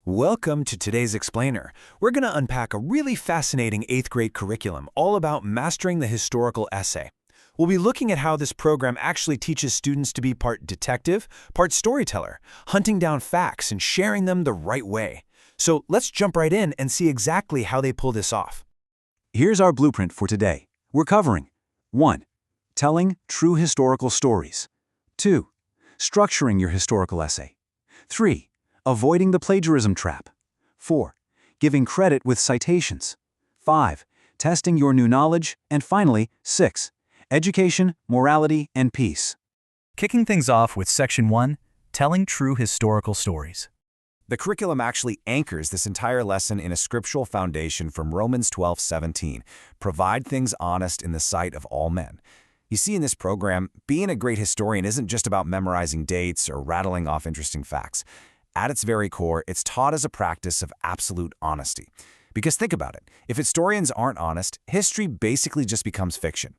Welcome to today's Explainer. We're going to unpack a really fascinating 8th grade curriculum all about mastering the historical essay. We'll be looking at how this program actually teaches students to be part detective, part storyteller, hunting down facts and sharing them the right way. So let's jump right in and see exactly how they pull this off. Here's our blueprint for today. We're covering 1. Telling true historical stories. 2. Structuring your historical essay. 3. Avoiding the plagiarism trap. 4. Giving credit with citations. 5. Testing your new knowledge. And finally, 6. Education, morality, and peace. Kicking things off with Section 1, Telling True Historical Stories. The curriculum actually anchors this entire lesson in a scriptural foundation from Romans 12:17. Provide things honest in the sight of all men. You see, in this program, being a great historian isn't just about memorizing dates or rattling off interesting facts. At its very core, it's taught as a practice of absolute honesty. Because think about it, if historians aren't honest, history basically just becomes fiction.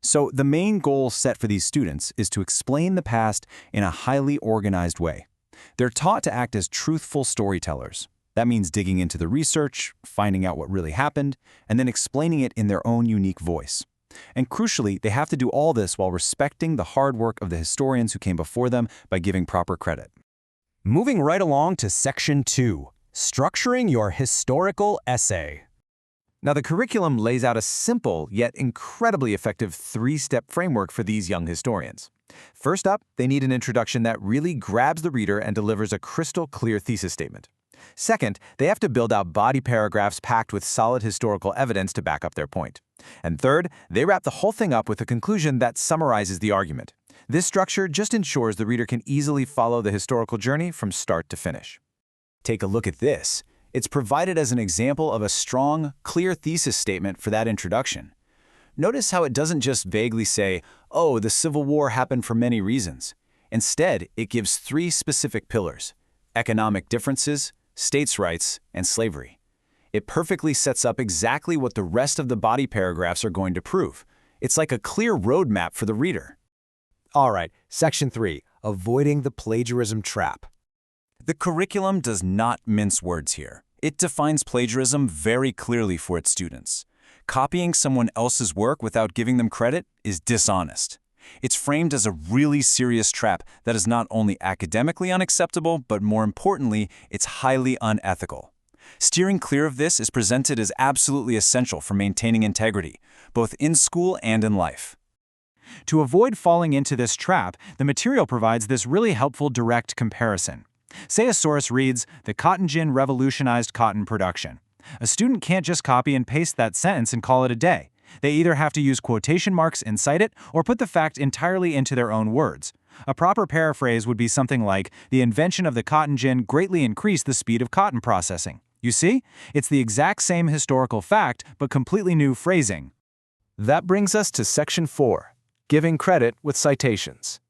So the main goal set for these students is to explain the past in a highly organized way. They're taught to act as truthful storytellers. That means digging into the research, finding out what really happened, and then explaining it in their own unique voice. And crucially, they have to do all this while respecting the hard work of the historians who came before them by giving proper credit. Moving right along to Section 2, Structuring Your Historical Essay. Now, the curriculum lays out a simple yet incredibly effective 3-step framework for these young historians. First up, they need an introduction that really grabs the reader and delivers a crystal clear thesis statement. Second, they have to build out body paragraphs packed with solid historical evidence to back up their point. And third, they wrap the whole thing up with a conclusion that summarizes the argument. This structure just ensures the reader can easily follow the historical journey from start to finish. Take a look at this. It's provided as an example of a strong, clear thesis statement for that introduction. Notice how it doesn't just vaguely say, "Oh, the Civil War happened for many reasons." Instead, it gives 3 specific pillars: economic differences, states' rights, and slavery. It perfectly sets up exactly what the rest of the body paragraphs are going to prove. It's like a clear roadmap for the reader. All right, Section 3, Avoiding the Plagiarism Trap. The curriculum does not mince words here. It defines plagiarism very clearly for its students. Copying someone else's work without giving them credit is dishonest. It's framed as a really serious trap that is not only academically unacceptable, but more importantly, it's highly unethical. Steering clear of this is presented as absolutely essential for maintaining integrity, both in school and in life. To avoid falling into this trap, the material provides this really helpful direct comparison. Say a source reads, "The cotton gin revolutionized cotton production." A student can't just copy and paste that sentence and call it a day. They either have to use quotation marks and cite it, or put the fact entirely into their own words. A proper paraphrase would be something like, "The invention of the cotton gin greatly increased the speed of cotton processing." You see? It's the exact same historical fact, but completely new phrasing. That brings us to Section 4, Giving Credit with Citations.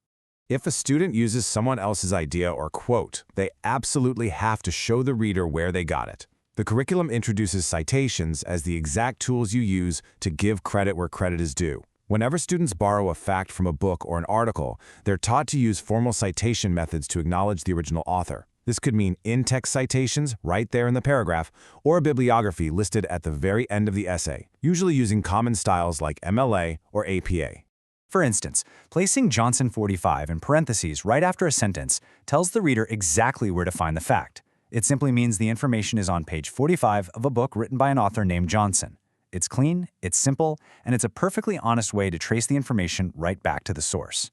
If a student uses someone else's idea or quote, they absolutely have to show the reader where they got it. The curriculum introduces citations as the exact tools you use to give credit where credit is due. Whenever students borrow a fact from a book or an article, they're taught to use formal citation methods to acknowledge the original author. This could mean in-text citations right there in the paragraph, or a bibliography listed at the very end of the essay, usually using common styles like MLA or APA. For instance, placing Johnson 45 in parentheses right after a sentence tells the reader exactly where to find the fact. It simply means the information is on page 45 of a book written by an author named Johnson. It's clean, it's simple, and it's a perfectly honest way to trace the information right back to the source.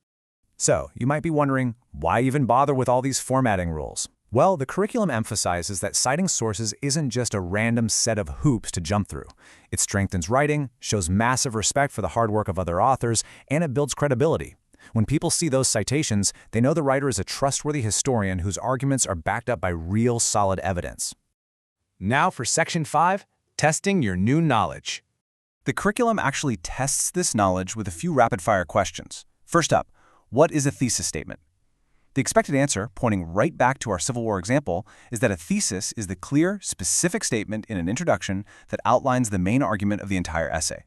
So, you might be wondering, why even bother with all these formatting rules? Well, the curriculum emphasizes that citing sources isn't just a random set of hoops to jump through. It strengthens writing, shows massive respect for the hard work of other authors, and it builds credibility. When people see those citations, they know the writer is a trustworthy historian whose arguments are backed up by real solid evidence. Now for Section 5, Testing Your New Knowledge. The curriculum actually tests this knowledge with a few rapid-fire questions. First up, what is a thesis statement? The expected answer, pointing right back to our Civil War example, is that a thesis is the clear, specific statement in an introduction that outlines the main argument of the entire essay.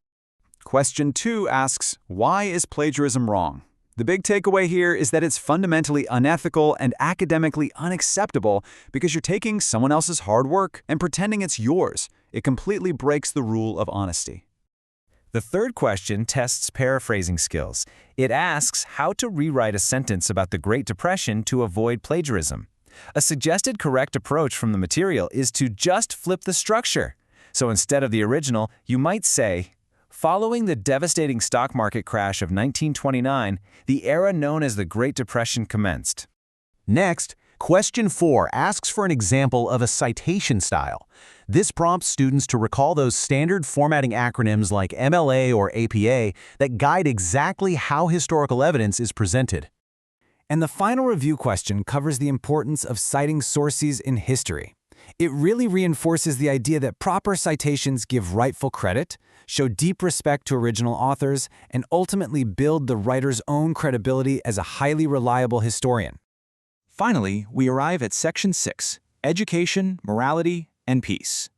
Question 2 asks, why is plagiarism wrong? The big takeaway here is that it's fundamentally unethical and academically unacceptable because you're taking someone else's hard work and pretending it's yours. It completely breaks the rule of honesty. The third question tests paraphrasing skills. It asks how to rewrite a sentence about the Great Depression to avoid plagiarism. A suggested correct approach from the material is to just flip the structure. So instead of the original, you might say, following the devastating stock market crash of 1929, the era known as the Great Depression commenced. Next, question 4 asks for an example of a citation style. This prompts students to recall those standard formatting acronyms like MLA or APA that guide exactly how historical evidence is presented. And the final review question covers the importance of citing sources in history. It really reinforces the idea that proper citations give rightful credit, show deep respect to original authors, and ultimately build the writer's own credibility as a highly reliable historian. Finally, we arrive at Section 6, Education, Morality, and Peace.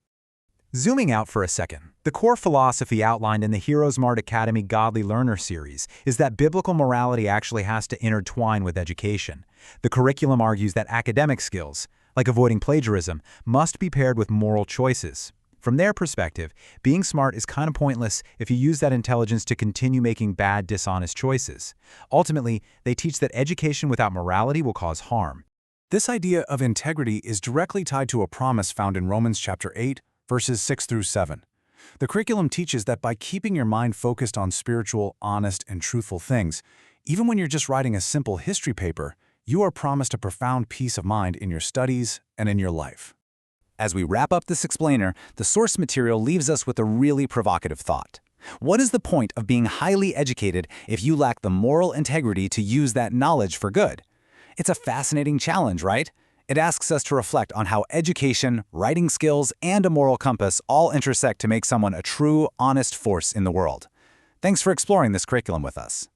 Zooming out for a second, the core philosophy outlined in the HeroesMart Academy Godly Learner series is that biblical morality actually has to intertwine with education. The curriculum argues that academic skills, like avoiding plagiarism, must be paired with moral choices. From their perspective, being smart is kind of pointless if you use that intelligence to continue making bad, dishonest choices. Ultimately, they teach that education without morality will cause harm. This idea of integrity is directly tied to a promise found in Romans chapter 8, verses 6 through 7. The curriculum teaches that by keeping your mind focused on spiritual, honest, and truthful things, even when you're just writing a simple history paper, you are promised a profound peace of mind in your studies and in your life. As we wrap up this explainer, the source material leaves us with a really provocative thought. What is the point of being highly educated if you lack the moral integrity to use that knowledge for good? It's a fascinating challenge, right? It asks us to reflect on how education, writing skills, and a moral compass all intersect to make someone a true, honest force in the world. Thanks for exploring this curriculum with us.